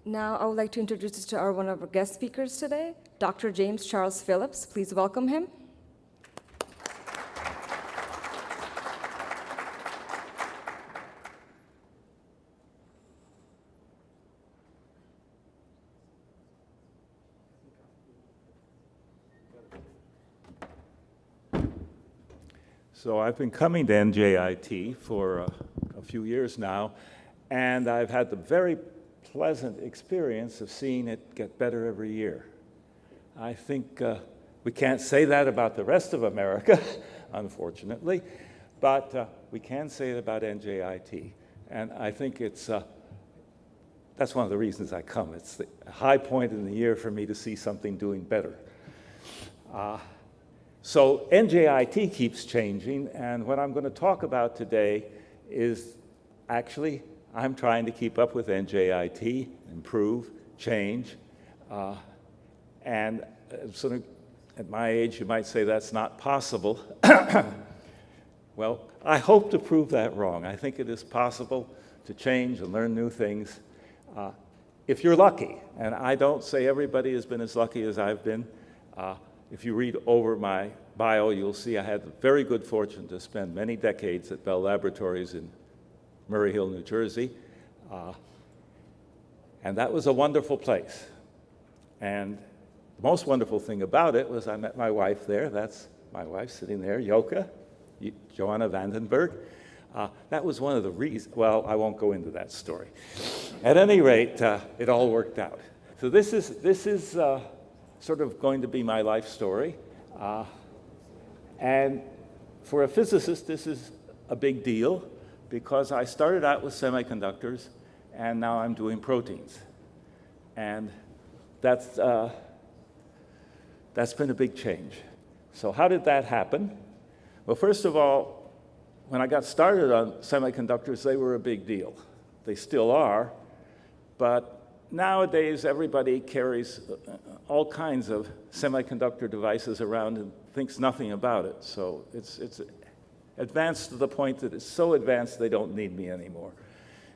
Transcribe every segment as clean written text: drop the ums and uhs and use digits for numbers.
Now I would like to introduce to one of our guest speakers today, Dr. James Charles Phillips. Please welcome him. So I've been coming to NJIT for a few years now, and I've had the very pleasant experience of seeing it get better every year. I think we can't say that about the rest of America, unfortunately, but we can say it about NJIT. And I think that's one of the reasons I come. It's the high point in the year for me to see something doing better. So NJIT keeps changing, and what I'm going to talk about today is actually I'm trying to keep up with NJIT, improve, change, and sort of at my age you might say that's not possible. Well, I hope to prove that wrong. I think it is possible to change and learn new things if you're lucky, and I don't say everybody has been as lucky as I've been. If you read over my bio, you'll see I had the very good fortune to spend many decades at Bell Laboratories in Murray Hill, New Jersey. And that was a wonderful place. And the most wonderful thing about it was I met my wife there. That's my wife sitting there, Yoka, Joanna Vandenberg. That was one of the reasons, well, I won't go into that story. At any rate, it all worked out. So this is sort of going to be my life story. And for a physicist, this is a big deal because I started out with semiconductors and now I'm doing proteins. And that's been a big change. So how did that happen? Well, first of all, when I got started on semiconductors, they were a big deal. They still are, but nowadays, everybody carries all kinds of semiconductor devices around and thinks nothing about it. So it's advanced to the point that it's so advanced they don't need me anymore.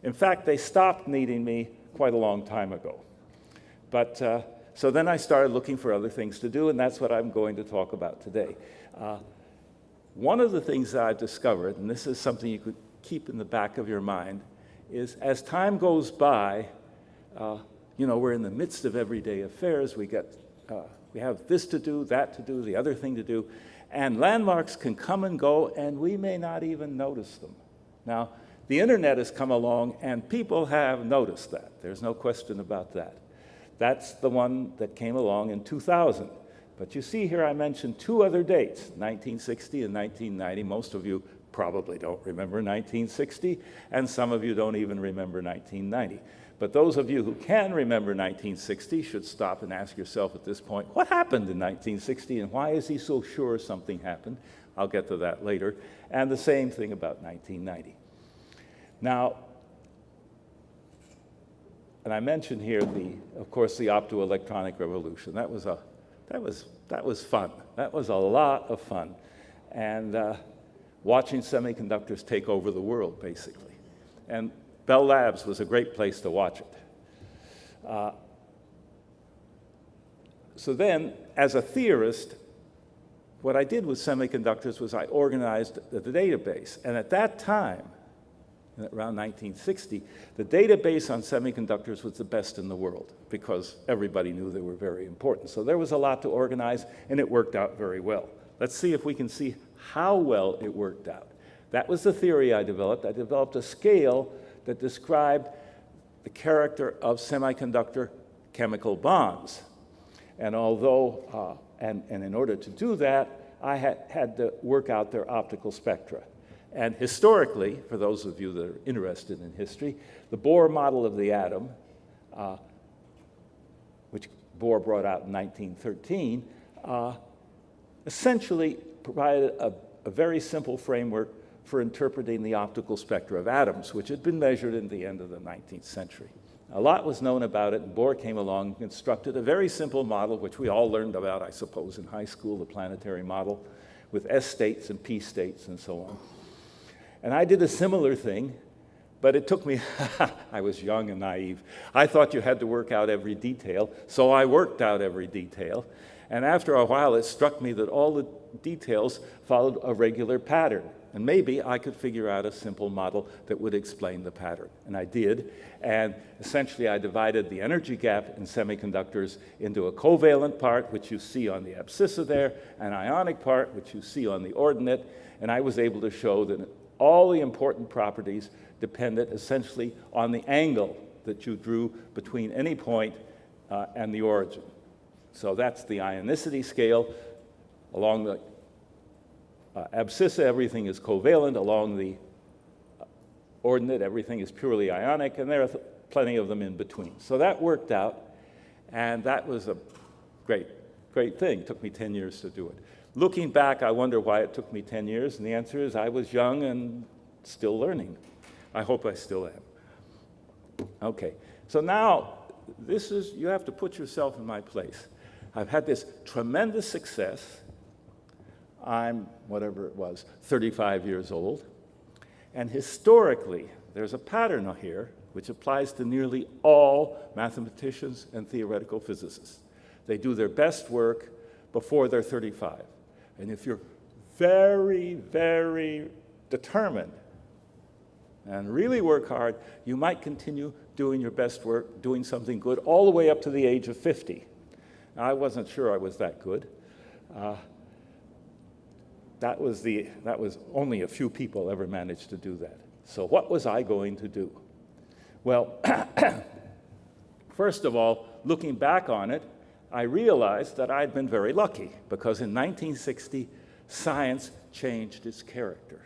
In fact, they stopped needing me quite a long time ago. But so then I started looking for other things to do, and that's what I'm going to talk about today. One of the things that I've discovered, and this is something you could keep in the back of your mind, is as time goes by, we're in the midst of everyday affairs. We have this to do, that to do, the other thing to do, and landmarks can come and go, and we may not even notice them. Now, the internet has come along, and people have noticed that. There's no question about that. That's the one that came along in 2000. But you see here I mentioned two other dates, 1960 and 1990. Most of you probably don't remember 1960, and some of you don't even remember 1990. But those of you who can remember 1960 should stop and ask yourself at this point, what happened in 1960 and why is he so sure something happened? I'll get to that later. And the same thing about 1990. Now, and I mentioned here of course, the optoelectronic revolution. That was fun. That was a lot of fun. And watching semiconductors take over the world, basically. And Bell Labs was a great place to watch it. So then, as a theorist, what I did with semiconductors was I organized the database. And at that time, around 1960, the database on semiconductors was the best in the world because everybody knew they were very important. So there was a lot to organize, and it worked out very well. Let's see if we can see how well it worked out. That was the theory I developed. I developed a scale that described the character of semiconductor chemical bonds. And although, and in order to do that, I had to work out their optical spectra. And historically, for those of you that are interested in history, the Bohr model of the atom, which Bohr brought out in 1913, essentially provided a very simple framework for interpreting the optical spectra of atoms, which had been measured in the end of the 19th century. A lot was known about it, and Bohr came along and constructed a very simple model, which we all learned about, I suppose, in high school, the planetary model, with S states and P states and so on. And I did a similar thing, But it took me, I was young and naive. I thought you had to work out every detail, so I worked out every detail. And after a while, it struck me that all the details followed a regular pattern. And maybe I could figure out a simple model that would explain the pattern. And I did. And essentially, I divided the energy gap in semiconductors into a covalent part, which you see on the abscissa there, an ionic part, which you see on the ordinate. And I was able to show that all the important properties depended essentially on the angle that you drew between any point and the origin. So that's the ionicity scale. Along the abscissa, everything is covalent. Along the ordinate, everything is purely ionic, and there are plenty of them in between. So that worked out, and that was a great thing. It took me 10 years to do it. Looking back, I wonder why it took me 10 years, and the answer is I was young and still learning. I hope I still am. Okay, so now you have to put yourself in my place. I've had this tremendous success. I'm, whatever it was, 35 years old. And historically, there's a pattern here which applies to nearly all mathematicians and theoretical physicists. They do their best work before they're 35. And if you're very, very determined and really work hard, you might continue doing your best work, doing something good, all the way up to the age of 50. Now, I wasn't sure I was that good. That was only a few people ever managed to do that. So what was I going to do? Well, first of all, looking back on it, I realized that I'd been very lucky, because in 1960, science changed its character.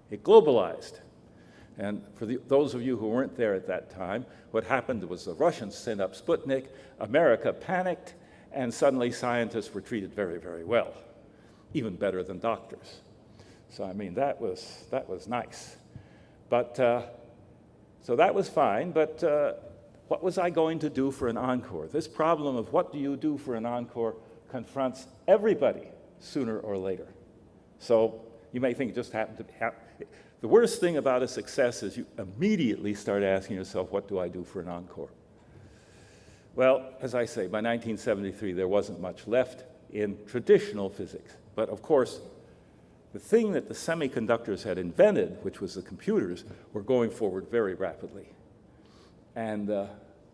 It globalized. And for those of you who weren't there at that time, what happened was the Russians sent up Sputnik, America panicked, and suddenly scientists were treated very, very well, even better than doctors. So, I mean, that was nice. But, so that was fine, but what was I going to do for an encore? This problem of what do you do for an encore confronts everybody sooner or later. So you may think it just happened to happen. The worst thing about a success is you immediately start asking yourself, what do I do for an encore? Well, as I say, by 1973, there wasn't much left in traditional physics. But of course, the thing that the semiconductors had invented, which was the computers, were going forward very rapidly. And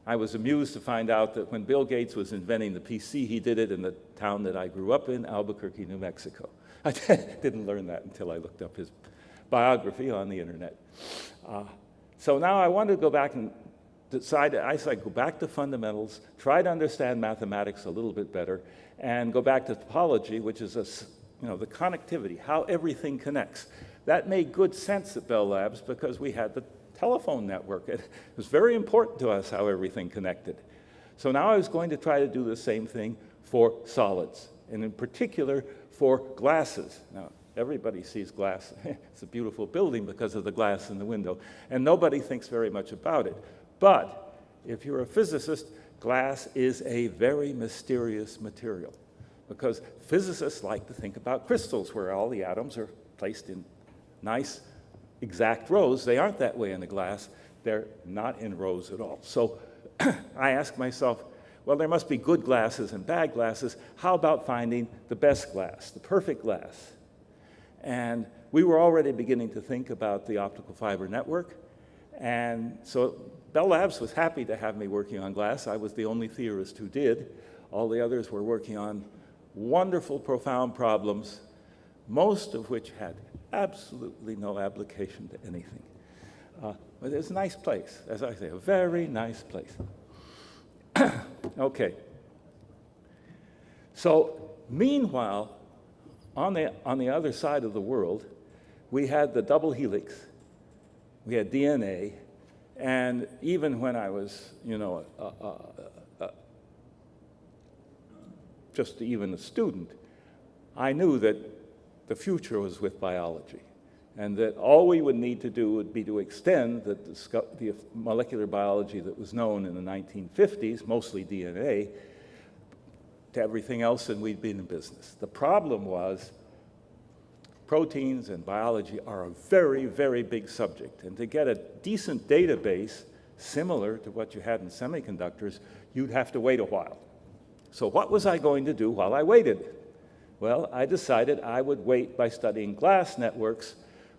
I was amused to find out that when Bill Gates was inventing the PC, he did it in the town that I grew up in, Albuquerque, New Mexico. I didn't learn that until I looked up his biography on the internet. So now I wanted to go back and decide, I said, go back to fundamentals, try to understand mathematics a little bit better, and go back to topology, which is the connectivity, how everything connects. That made good sense at Bell Labs because we had the telephone network. It was very important to us how everything connected. So now I was going to try to do the same thing for solids, and in particular for glasses. Now, everybody sees glass. It's a beautiful building because of the glass in the window, and nobody thinks very much about it. But if you're a physicist, glass is a very mysterious material, because physicists like to think about crystals where all the atoms are placed in nice, exact rows. They aren't that way in the glass. They're not in rows at all. So I asked myself, well, there must be good glasses and bad glasses. How about finding the best glass, the perfect glass? And we were already beginning to think about the optical fiber network. And so Bell Labs was happy to have me working on glass. I was the only theorist who did. All the others were working on wonderful, profound problems, most of which had absolutely no application to anything. But it's a nice place, as I say, a very nice place. Okay. So meanwhile, on the other side of the world, we had the double helix, we had DNA, and even when I was, just even a student, I knew that the future was with biology, and that all we would need to do would be to extend the molecular biology that was known in the 1950s, mostly DNA, to everything else, and we'd be in business. The problem was proteins and biology are a very, very big subject. And to get a decent database similar to what you had in semiconductors, you'd have to wait a while. So what was I going to do while I waited? Well, I decided I would wait by studying glass networks,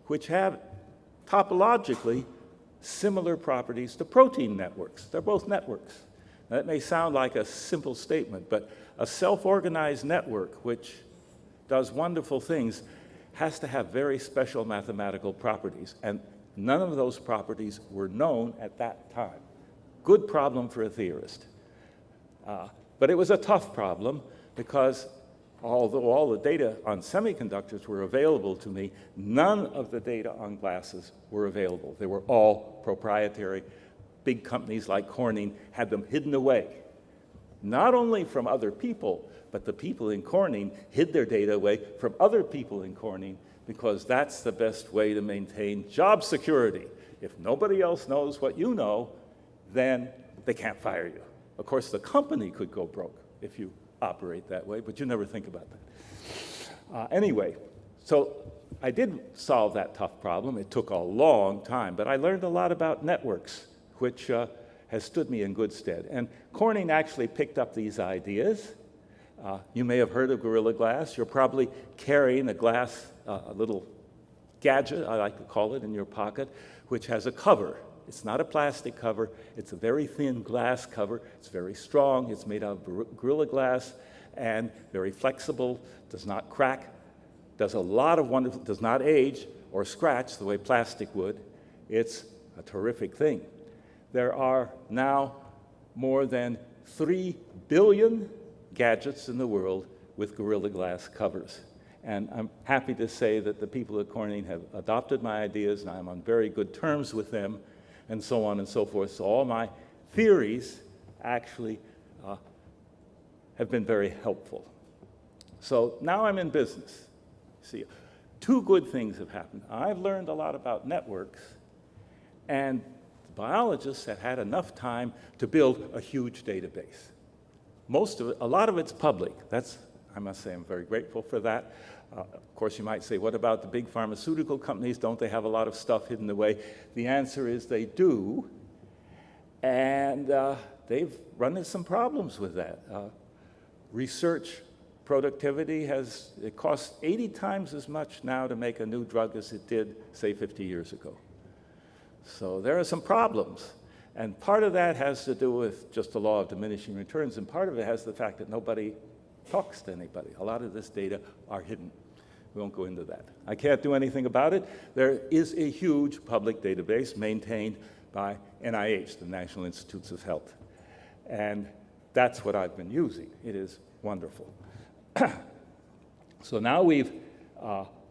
which have topologically similar properties to protein networks. They're both networks. Now, that may sound like a simple statement, but a self-organized network, which does wonderful things, has to have very special mathematical properties, and none of those properties were known at that time. Good problem for a theorist. But it was a tough problem because although all the data on semiconductors were available to me, none of the data on glasses were available. They were all proprietary. Big companies like Corning had them hidden away, not only from other people, but the people in Corning hid their data away from other people in Corning because that's the best way to maintain job security. If nobody else knows what you know, then they can't fire you. Of course, the company could go broke if you operate that way, but you never think about that. Anyway, so I did solve that tough problem. It took a long time, but I learned a lot about networks, which has stood me in good stead. And Corning actually picked up these ideas. You may have heard of Gorilla Glass. You're probably carrying a glass, a little gadget, I like to call it, in your pocket, which has a cover. It's not a plastic cover. It's a very thin glass cover. It's very strong. It's made out of Gorilla Glass and very flexible, does not crack, does a lot of wonderful, does not age or scratch the way plastic would. It's a terrific thing. There are now more than 3 billion gadgets in the world with Gorilla Glass covers. And I'm happy to say that the people at Corning have adopted my ideas, and I'm on very good terms with them, and so on and so forth. So all my theories actually have been very helpful. So now I'm in business. See, 2 good things have happened. I've learned a lot about networks, and biologists have had enough time to build a huge database. Most of it, a lot of it's public. I must say I'm very grateful for that. Of course, you might say, what about the big pharmaceutical companies? Don't they have a lot of stuff hidden away? The answer is they do, and they've run into some problems with that. Research productivity it costs 80 times as much now to make a new drug as it did, say, 50 years ago. So there are some problems. And part of that has to do with just the law of diminishing returns, and part of it has the fact that nobody talks to anybody. A lot of this data are hidden. We won't go into that. I can't do anything about it. There is a huge public database maintained by NIH, the National Institutes of Health. And that's what I've been using. It is wonderful. So now we've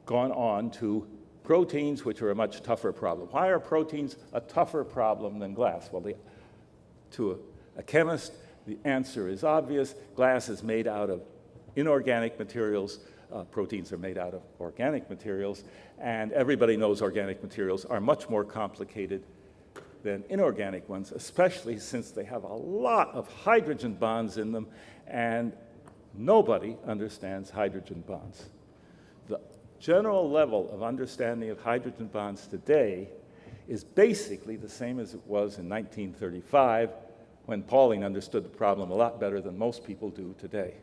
gone on to proteins, which are a much tougher problem. Why are proteins a tougher problem than glass? Well, to a chemist, the answer is obvious. Glass is made out of inorganic materials. Proteins are made out of organic materials. And everybody knows organic materials are much more complicated than inorganic ones, especially since they have a lot of hydrogen bonds in them, and nobody understands hydrogen bonds. The general level of understanding of hydrogen bonds today is basically the same as it was in 1935, when Pauling understood the problem a lot better than most people do today.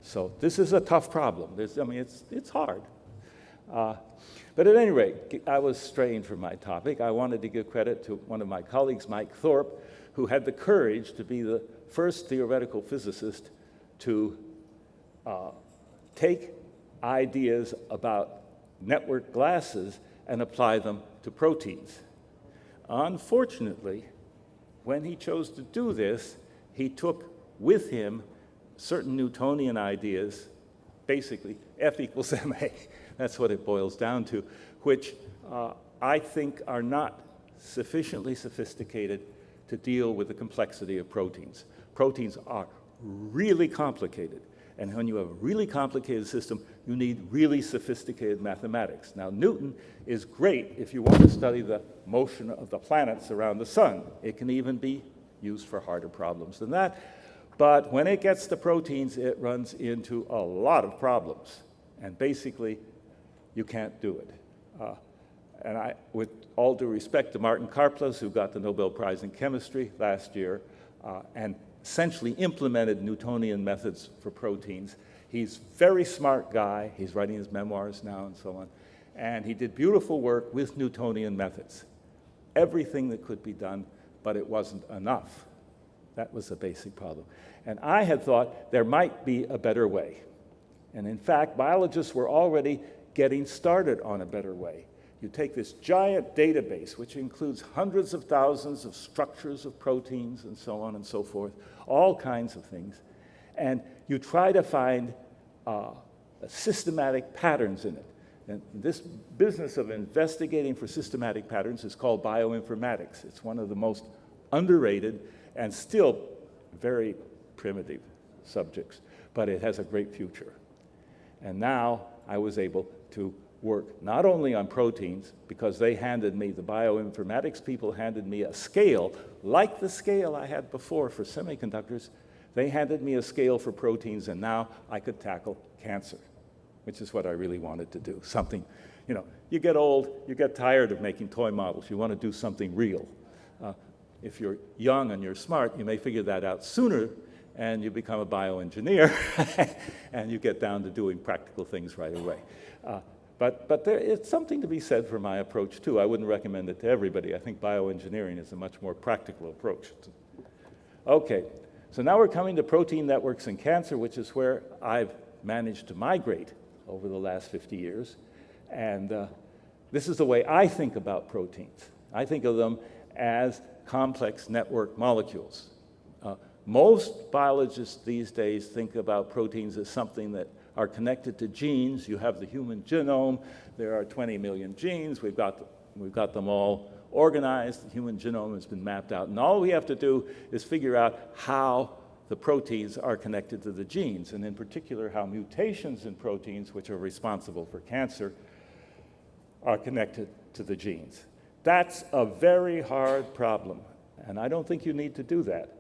So this is a tough problem. It's hard. But at any rate, I was straying from my topic. I wanted to give credit to one of my colleagues, Mike Thorpe, who had the courage to be the first theoretical physicist to take ideas about network glasses and apply them to proteins. Unfortunately, when he chose to do this, he took with him certain Newtonian ideas, basically F equals ma. That's what it boils down to, which I think are not sufficiently sophisticated to deal with the complexity of proteins. Proteins are really complicated, and when you have a really complicated system, you need really sophisticated mathematics. Now, Newton is great if you want to study the motion of the planets around the sun. It can even be used for harder problems than that. But when it gets to proteins, it runs into a lot of problems. And basically, you can't do it. And I, with all due respect to Martin Karplus, who got the Nobel Prize in Chemistry last year, and essentially implemented Newtonian methods for proteins. He's a very smart guy. He's writing his memoirs now and so on. And he did beautiful work with Newtonian methods. Everything that could be done, but it wasn't enough. That was the basic problem. And I had thought there might be a better way. And in fact, biologists were already getting started on a better way. You take this giant database, which includes hundreds of thousands of structures of proteins and so on and so forth, all kinds of things, and you try to find systematic patterns in it. And this business of investigating for systematic patterns is called bioinformatics. It's one of the most underrated and still very primitive subjects, but it has a great future. And now I was able to work not only on proteins, because they handed me, the bioinformatics people handed me a scale, like the scale I had before for semiconductors. They handed me a scale for proteins, and now I could tackle cancer, which is what I really wanted to do. Something, you know, you get old, you get tired of making toy models. You want to do something real. If you're young and you're smart, you may figure that out sooner, and you become a bioengineer, and you get down to doing practical things right away. But there is something to be said for my approach, too. I wouldn't recommend it to everybody. I think bioengineering is a much more practical approach. Okay, so now we're coming to protein networks in cancer, which is where I've managed to migrate over the last 50 years. And this is the way I think about proteins. I think of them as complex network molecules. Most biologists these days think about proteins as something that are connected to genes. You have the human genome. There are 20 million genes. We've got them all organized. The human genome has been mapped out. And all we have to do is figure out how the proteins are connected to the genes, and in particular, how mutations in proteins, which are responsible for cancer, are connected to the genes. That's a very hard problem, and I don't think you need to do that.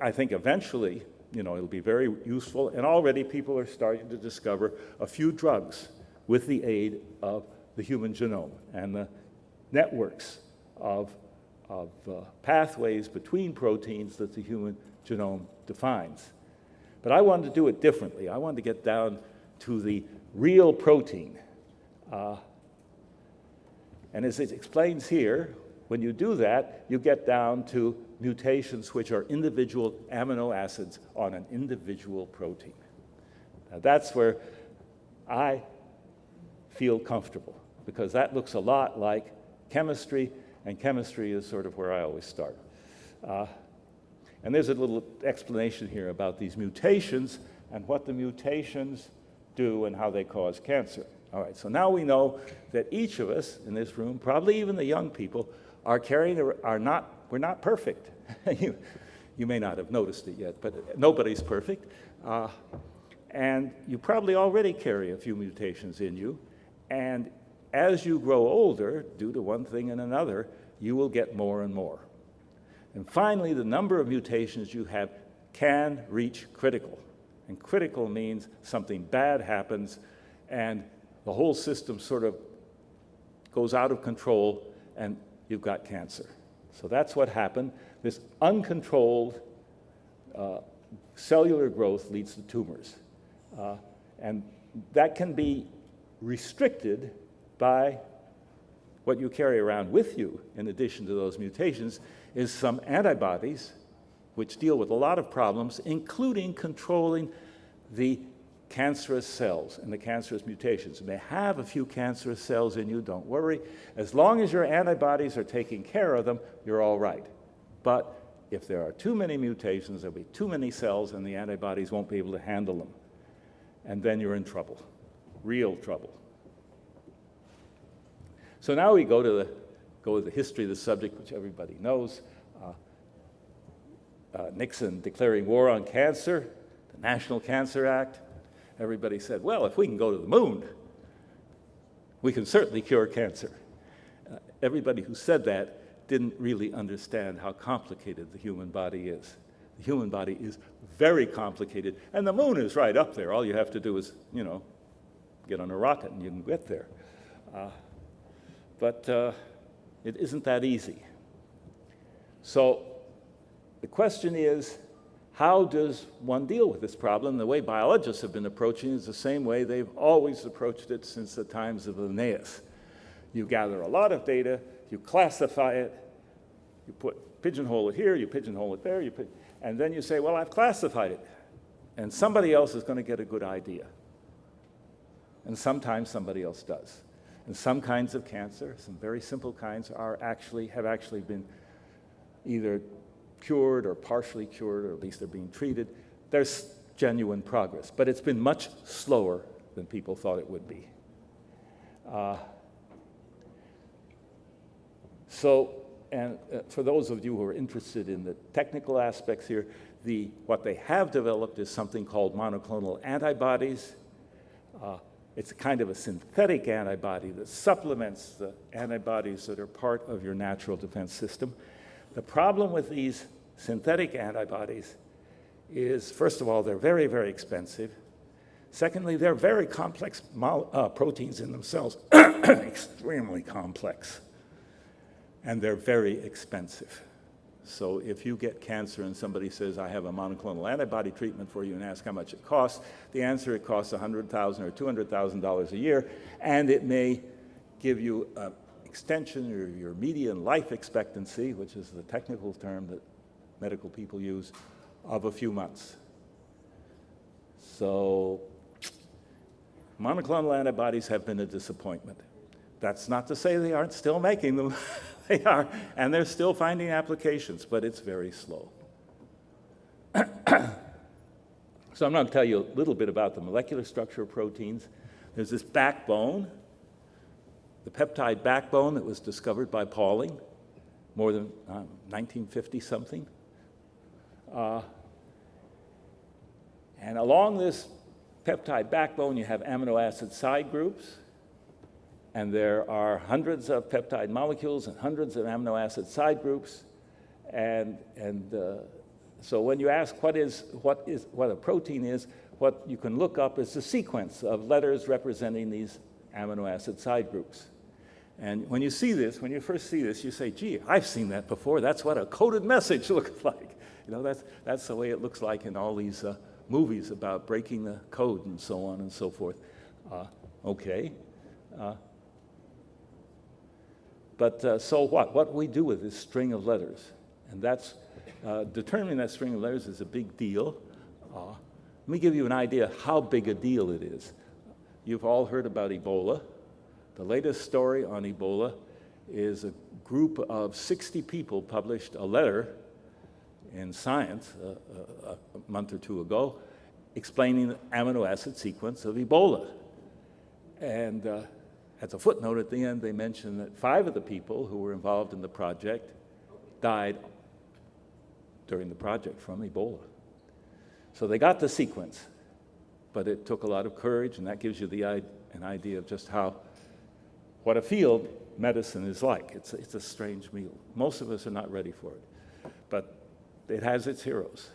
I think eventually, you know, it'll be very useful, and already people are starting to discover a few drugs with the aid of the human genome and the networks of pathways between proteins that the human genome defines. But I wanted to do it differently. I wanted to get down to the real protein. And as it explains here, when you do that, you get down to mutations which are individual amino acids on an individual protein. Now that's where I feel comfortable, because that looks a lot like chemistry, and chemistry is sort of where I always start. And there's a little explanation here about these mutations and what the mutations do and how they cause cancer. All right, so now we know that each of us in this room, probably even the young people, we're not perfect. You may not have noticed it yet, but nobody's perfect. And you probably already carry a few mutations in you. And as you grow older, due to one thing and another, you will get more and more. And finally, the number of mutations you have can reach critical. And critical means something bad happens, and the whole system sort of goes out of control, and you've got cancer. So that's what happened. This uncontrolled cellular growth leads to tumors. And that can be restricted by what you carry around with you, in addition to those mutations, is some antibodies which deal with a lot of problems, including controlling the cancerous cells and the cancerous mutations. You may have a few cancerous cells in you, don't worry. As long as your antibodies are taking care of them, you're all right. But if there are too many mutations, there'll be too many cells, and the antibodies won't be able to handle them. And then you're in trouble, real trouble. So now we go to the history of the subject, which everybody knows. Nixon declaring war on cancer, the National Cancer Act. Everybody said, well, if we can go to the moon, we can certainly cure cancer. Everybody who said that didn't really understand how complicated the human body is. The human body is very complicated, and the moon is right up there. All you have to do is, you know, get on a rocket and you can get there. But it isn't that easy. So the question is, how does one deal with this problem? The way biologists have been approaching it is the same way they've always approached it since the times of Linnaeus. You gather a lot of data, you classify it, you pigeonhole it here, you pigeonhole it there, and then you say, well, I've classified it. And somebody else is going to get a good idea. And sometimes somebody else does. And some kinds of cancer, some very simple kinds, have actually been either cured or partially cured, or at least they're being treated. There's genuine progress, but it's been much slower than people thought it would be. For those of you who are interested in the technical aspects here, what they have developed is something called monoclonal antibodies. It's a kind of a synthetic antibody that supplements the antibodies that are part of your natural defense system. The problem with these synthetic antibodies is, first of all, they're very, very expensive. Secondly, they're very complex proteins in themselves, extremely complex. And they're very expensive. So if you get cancer and somebody says, I have a monoclonal antibody treatment for you, and ask how much it costs, the answer, it costs $100,000 or $200,000 a year, and it may give you an extension of your median life expectancy, which is the technical term that medical people use, of a few months. So monoclonal antibodies have been a disappointment. That's not to say they aren't still making them. They are, and they're still finding applications, but it's very slow. So I'm going to tell you a little bit about the molecular structure of proteins. There's this backbone, the peptide backbone that was discovered by Pauling more than 1950-something. And along this peptide backbone, you have amino acid side groups. And there are hundreds of peptide molecules and hundreds of amino acid side groups. So when you ask what a protein is, what you can look up is the sequence of letters representing these amino acid side groups. And when you see this, when you first see this, you say, gee, I've seen that before. That's what a coded message looks like. You know, that's the way it looks like in all these movies about breaking the code and so on and so forth. Okay. But so what? What do we do with this string of letters? And that's, determining that string of letters is a big deal. Let me give you an idea how big a deal it is. You've all heard about Ebola. The latest story on Ebola is a group of 60 people published a letter in Science a month or two ago explaining the amino acid sequence of Ebola. And as a footnote at the end, they mention that 5 of the people who were involved in the project died during the project from Ebola. So they got the sequence, but it took a lot of courage, and that gives you an idea of just what a field medicine is like. It's a strange meal. Most of us are not ready for it, but it has its heroes.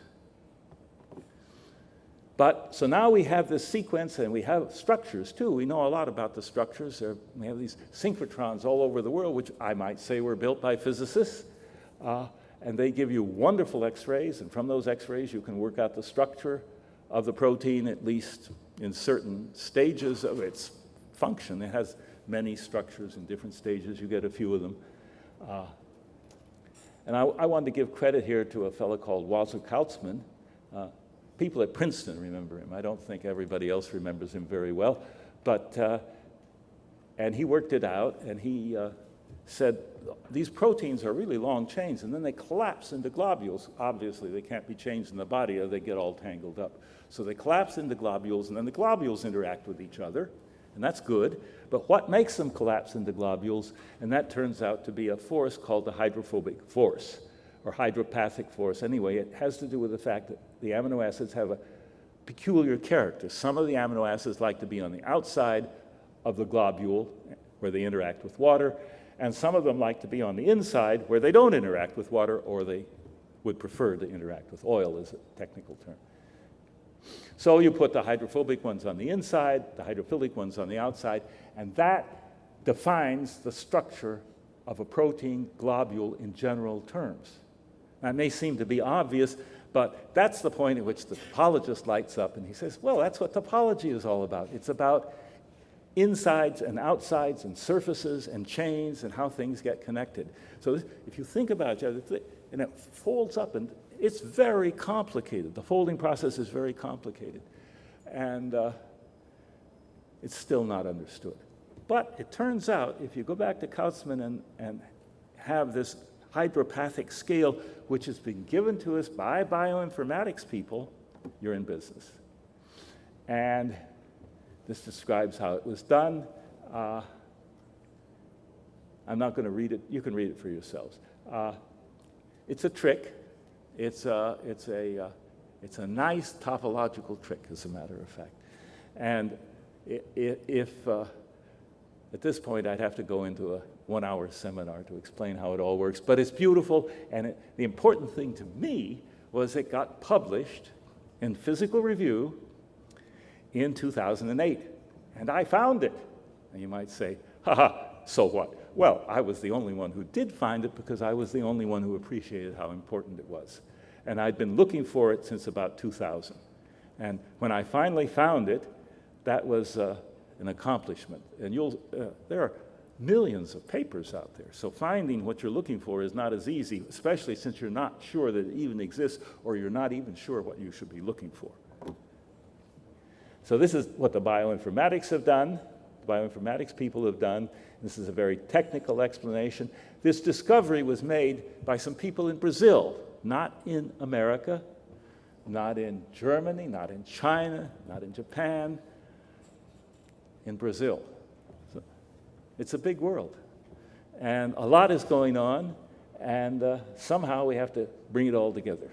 But so now we have this sequence, and we have structures too. We know a lot about the structures. We have these synchrotrons all over the world, which I might say were built by physicists. And they give you wonderful X-rays, and from those X-rays you can work out the structure of the protein, at least in certain stages of its function. It has many structures in different stages. You get a few of them. And I wanted to give credit here to a fellow called Walter Kautzmann. People at Princeton remember him. I don't think everybody else remembers him very well. And he worked it out, and he said, these proteins are really long chains, and then they collapse into globules. Obviously, they can't be changed in the body, or they get all tangled up. So they collapse into globules, and then the globules interact with each other, and that's good. But what makes them collapse into globules? And that turns out to be a force called the hydrophobic force, or hydropathic force. Anyway, it has to do with the fact that the amino acids have a peculiar character. Some of the amino acids like to be on the outside of the globule, where they interact with water, and some of them like to be on the inside, where they don't interact with water, or they would prefer to interact with oil, is a technical term. So you put the hydrophobic ones on the inside, the hydrophilic ones on the outside, and that defines the structure of a protein globule in general terms. That may seem to be obvious, but that's the point at which the topologist lights up and he says, well, that's what topology is all about. It's about insides and outsides and surfaces and chains and how things get connected. So if you think about it, and it folds up, and it's very complicated. The folding process is very complicated. And it's still not understood. But it turns out, if you go back to Kautzman and have this hydropathic scale, which has been given to us by bioinformatics people, you're in business. And this describes how it was done. I'm not going to read it. You can read it for yourselves. It's a trick. It's a nice topological trick, as a matter of fact. And if at this point I'd have to go into a 1-hour seminar to explain how it all works, but it's beautiful. And the important thing to me was it got published in Physical Review in 2008, and I found it. And you might say, haha, so what? Well, I was the only one who did find it because I was the only one who appreciated how important it was. And I'd been looking for it since about 2000. And when I finally found it, that was an accomplishment. And there are millions of papers out there, so finding what you're looking for is not as easy, especially since you're not sure that it even exists, or you're not even sure what you should be looking for. So this is what the bioinformatics have done, the bioinformatics people have done. This is a very technical explanation. This discovery was made by some people in Brazil, not in America, not in Germany, not in China, not in Japan, in Brazil. So it's a big world. And a lot is going on, and somehow we have to bring it all together.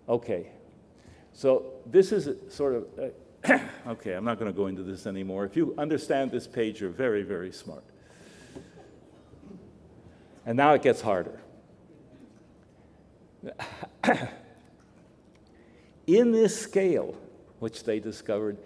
Okay. So this is sort of, okay, I'm not going to go into this anymore. If you understand this page, you're very, very smart. And now it gets harder. In this scale, which they discovered,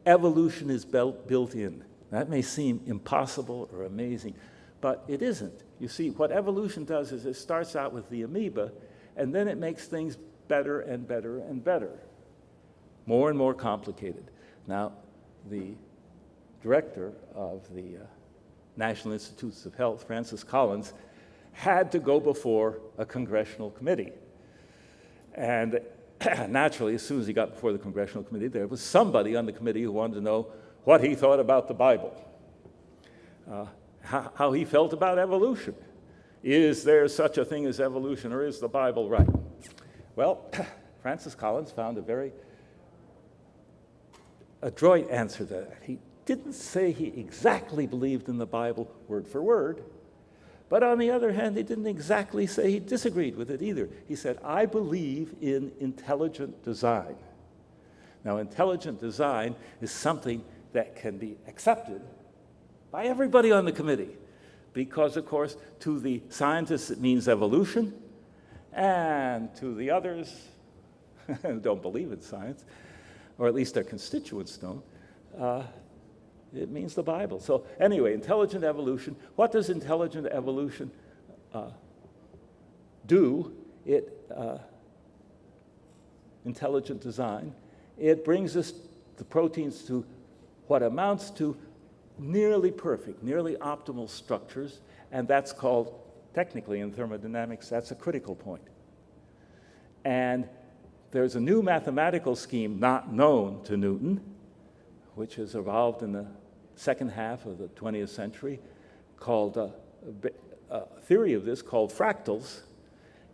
evolution is built in. That may seem impossible or amazing, but it isn't. You see, what evolution does is it starts out with the amoeba, and then it makes things better and better and better. More and more complicated. Now, the director of the National Institutes of Health, Francis Collins, had to go before a congressional committee. And naturally, as soon as he got before the congressional committee, there was somebody on the committee who wanted to know what he thought about the Bible, how he felt about evolution. Is there such a thing as evolution, or is the Bible right? Well, Francis Collins found a very adroit answer to that. He didn't say he exactly believed in the Bible word for word, but on the other hand, he didn't exactly say he disagreed with it either. He said, I believe in intelligent design. Now, intelligent design is something that can be accepted by everybody on the committee because, of course, to the scientists it means evolution, and to the others who don't believe in science, or at least their constituents don't, it means the Bible. So anyway, intelligent evolution. What does intelligent evolution do? Intelligent design. It brings us the proteins to what amounts to nearly perfect, nearly optimal structures, and that's called, technically in thermodynamics, that's a critical point. And there's a new mathematical scheme not known to Newton, which has evolved in the second half of the 20th century, called a theory of this called fractals.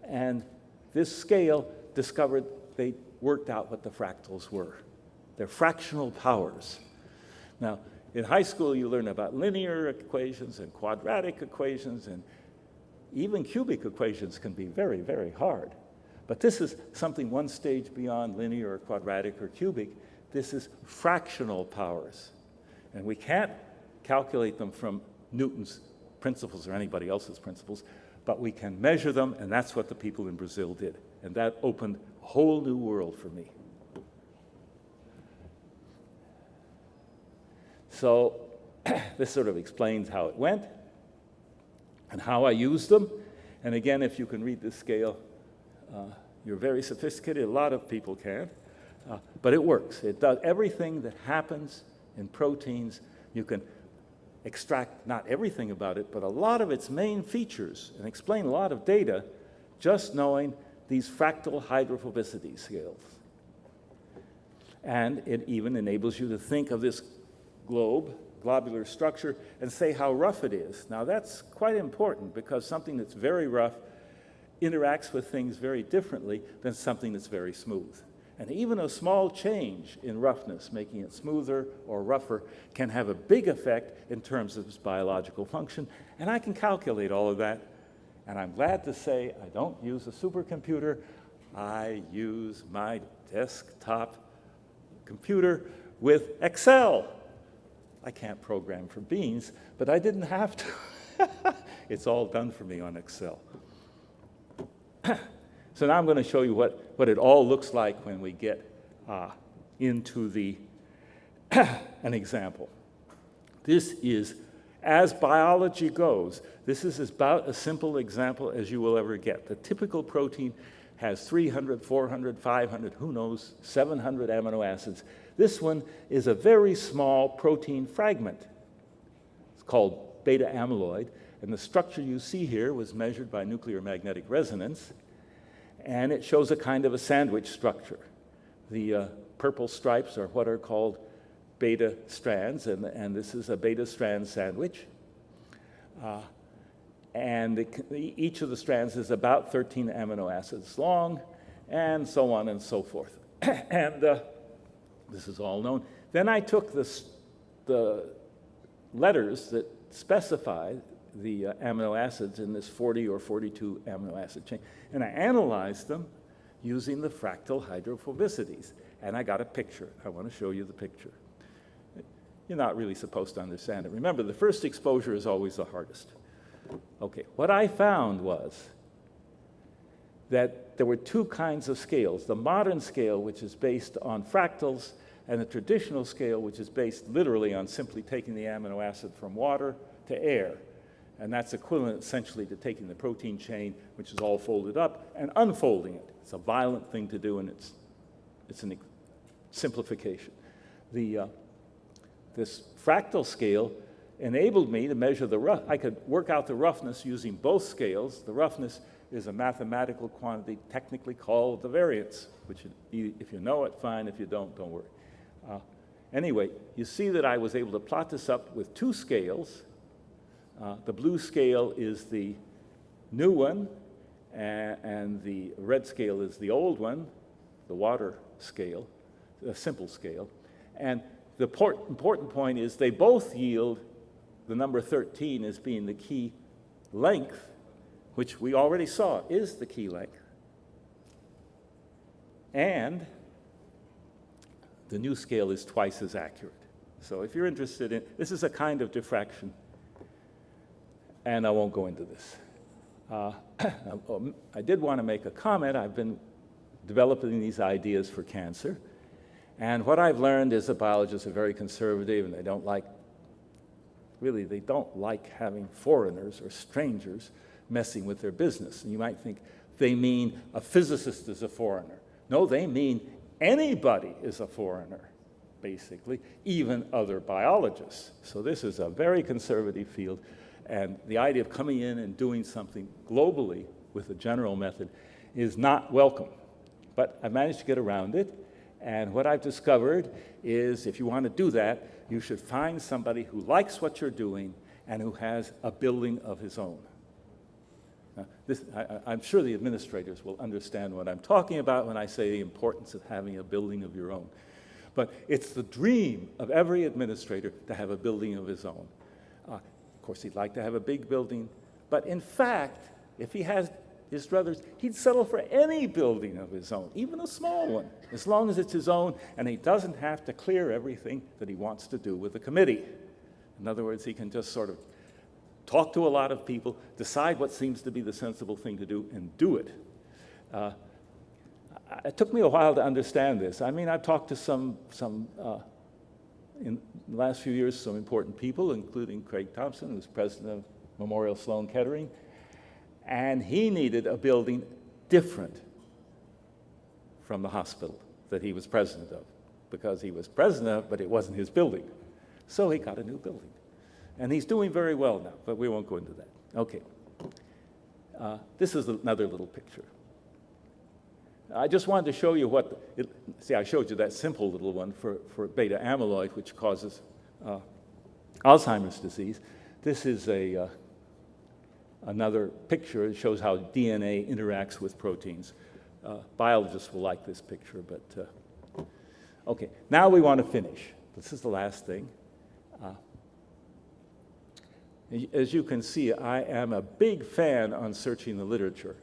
And this scale discovered, they worked out what the fractals were. They're fractional powers. Now, in high school, you learn about linear equations and quadratic equations, and even cubic equations can be very, very hard. But this is something one stage beyond linear or quadratic or cubic. This is fractional powers. And we can't calculate them from Newton's principles or anybody else's principles, but we can measure them, and that's what the people in Brazil did. And that opened a whole new world for me. So This sort of explains how it went and how I used them. And again, if you can read this scale, you're very sophisticated. A lot of people can't. But it works. It does everything that happens in proteins. You can extract not everything about it, but a lot of its main features and explain a lot of data just knowing these fractal hydrophobicity scales. And it even enables you to think of this globular structure, and say how rough it is. Now that's quite important because something that's very rough interacts with things very differently than something that's very smooth. And even a small change in roughness, making it smoother or rougher, can have a big effect in terms of its biological function. And I can calculate all of that. And I'm glad to say I don't use a supercomputer. I use my desktop computer with Excel. I can't program for beans, but I didn't have to. It's all done for me on Excel. So now I'm going to show you what it all looks like when we get into the an example. This is, as biology goes, this is about as simple example as you will ever get. The typical protein has 300, 400, 500, who knows, 700 amino acids. This one is a very small protein fragment. It's called beta amyloid, and the structure you see here was measured by nuclear magnetic resonance, and it shows a kind of a sandwich structure. The purple stripes are what are called beta strands, and this is a beta strand sandwich. And each of the strands is about 13 amino acids long, and so on and so forth. And this is all known. Then I took the letters that specify the amino acids in this 40 or 42 amino acid chain, and I analyzed them using the fractal hydrophobicities, and I got a picture. I want to show you the picture. You're not really supposed to understand it. Remember, the first exposure is always the hardest. Okay, what I found was that there were two kinds of scales. The modern scale, which is based on fractals, and the traditional scale, which is based literally on simply taking the amino acid from water to air. And that's equivalent essentially to taking the protein chain, which is all folded up, and unfolding it. It's a violent thing to do, and it's a simplification. This fractal scale enabled me to measure the rough. I could work out the roughness using both scales. The roughness is a mathematical quantity technically called the variance, which if you know it, fine. If you don't worry. Anyway, you see that I was able to plot this up with two scales. The blue scale is the new one, and the red scale is the old one, the water scale, a simple scale. And the important point is they both yield the number 13 as being the key length, which we already saw is the key length. And the new scale is twice as accurate. So if you're interested in, this is a kind of diffraction, and I won't go into this. I did want to make a comment. I've been developing these ideas for cancer, and what I've learned is that biologists are very conservative, and they don't like having foreigners or strangers messing with their business. And you might think they mean a physicist is a foreigner. No, they mean anybody is a foreigner, basically, even other biologists. So this is a very conservative field, and the idea of coming in and doing something globally with a general method is not welcome. But I managed to get around it, and what I've discovered is if you want to do that, you should find somebody who likes what you're doing and who has a building of his own. I'm sure the administrators will understand what I'm talking about when I say the importance of having a building of your own. But it's the dream of every administrator to have a building of his own. Of course, he'd like to have a big building, but in fact, if he has his druthers, he'd settle for any building of his own, even a small one, as long as it's his own, and he doesn't have to clear everything that he wants to do with the committee. In other words, he can just sort of talk to a lot of people, decide what seems to be the sensible thing to do, and do it. It took me a while to understand this. I mean, I've talked to some in the last few years some important people, including Craig Thompson, who's president of Memorial Sloan Kettering, and he needed a building different from the hospital that he was president of, because he was president of, but it wasn't his building. So he got a new building. And he's doing very well now, but we won't go into that. Okay. This is another little picture. I just wanted to show you see, I showed you that simple little one for beta amyloid, which causes Alzheimer's disease. This is another picture. It shows how DNA interacts with proteins. Biologists will like this picture, but okay. Now we want to finish. This is the last thing. As you can see, I am a big fan on searching the literature.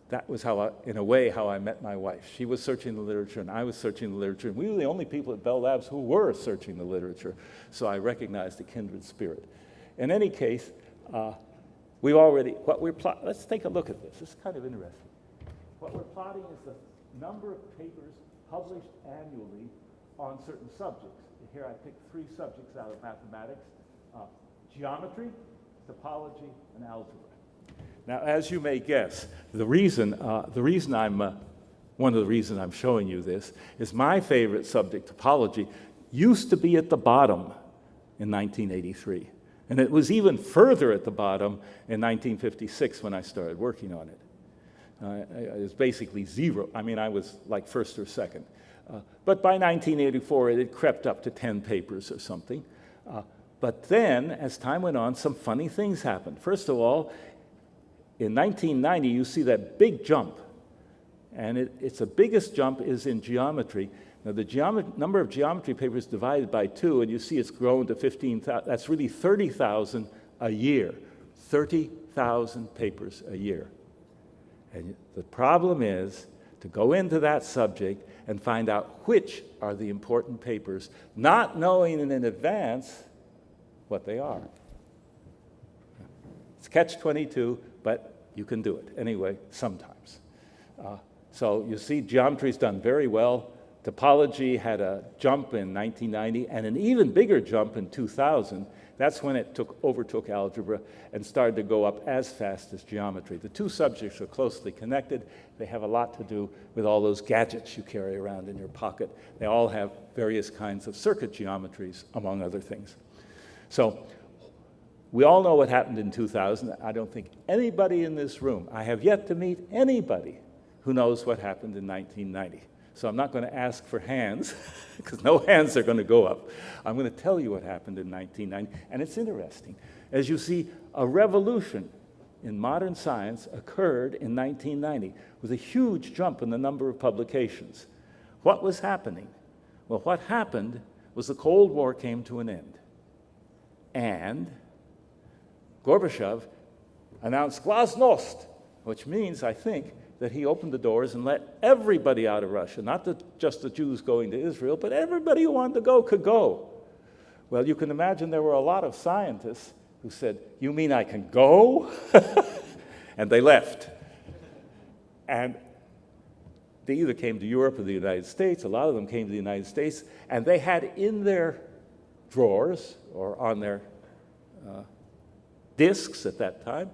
That was in a way, how I met my wife. She was searching the literature, and I was searching the literature. And we were the only people at Bell Labs who were searching the literature, so I recognized a kindred spirit. In any case, let's take a look at this. This is kind of interesting. What we're plotting is the number of papers published annually on certain subjects. Here I picked 3 subjects out of mathematics: geometry, topology, and algebra. Now, as you may guess, one of the reasons I'm showing you this is my favorite subject, topology, used to be at the bottom in 1983. And it was even further at the bottom in 1956 when I started working on it. It was basically 0. I mean, I was like first or second. But by 1984, it had crept up to 10 papers or something. But then, as time went on, some funny things happened. First of all, in 1990, you see that big jump. And it's the biggest jump is in geometry. Now, the number of geometry papers divided by 2, and you see it's grown to 15,000. That's really 30,000 a year. 30,000 papers a year. And the problem is to go into that subject and find out which are the important papers, not knowing in advance what they are. It's catch-22, but you can do it anyway sometimes. So you see geometry's done very well. Topology had a jump in 1990 and an even bigger jump in 2000. That's when it overtook algebra and started to go up as fast as geometry. The 2 subjects are closely connected. They have a lot to do with all those gadgets you carry around in your pocket. They all have various kinds of circuit geometries, among other things. So we all know what happened in 2000. I don't think anybody in this room, I have yet to meet anybody who knows what happened in 1990. So I'm not going to ask for hands, because no hands are going to go up. I'm going to tell you what happened in 1990, and it's interesting. As you see, a revolution in modern science occurred in 1990 with a huge jump in the number of publications. What was happening? Well, what happened was the Cold War came to an end. And Gorbachev announced glasnost, which means, I think, that he opened the doors and let everybody out of Russia, not just the Jews going to Israel, but everybody who wanted to go could go. Well, you can imagine there were a lot of scientists who said, "You mean I can go?" And they left. And they either came to Europe or the United States. A lot of them came to the United States, and they had in their drawers or on their disks at that time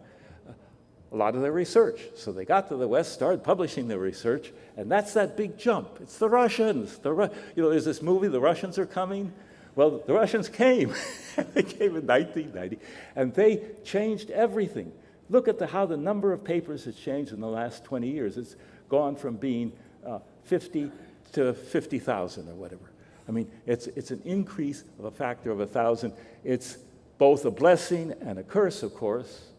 a lot of their research. So they got to the West, started publishing their research, and that's that big jump. It's the Russians. There's this movie, The Russians Are Coming. Well, the Russians came. They came in 1990, and they changed everything. Look at how the number of papers has changed in the last 20 years. It's gone from being 50 to 50,000 or whatever. I mean, it's an increase of a factor of 1,000. It's both a blessing and a curse, of course.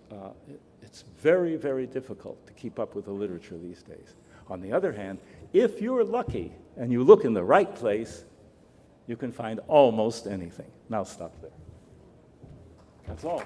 It's very, very difficult to keep up with the literature these days. On the other hand, if you're lucky and you look in the right place, you can find almost anything. Now stop there. That's all.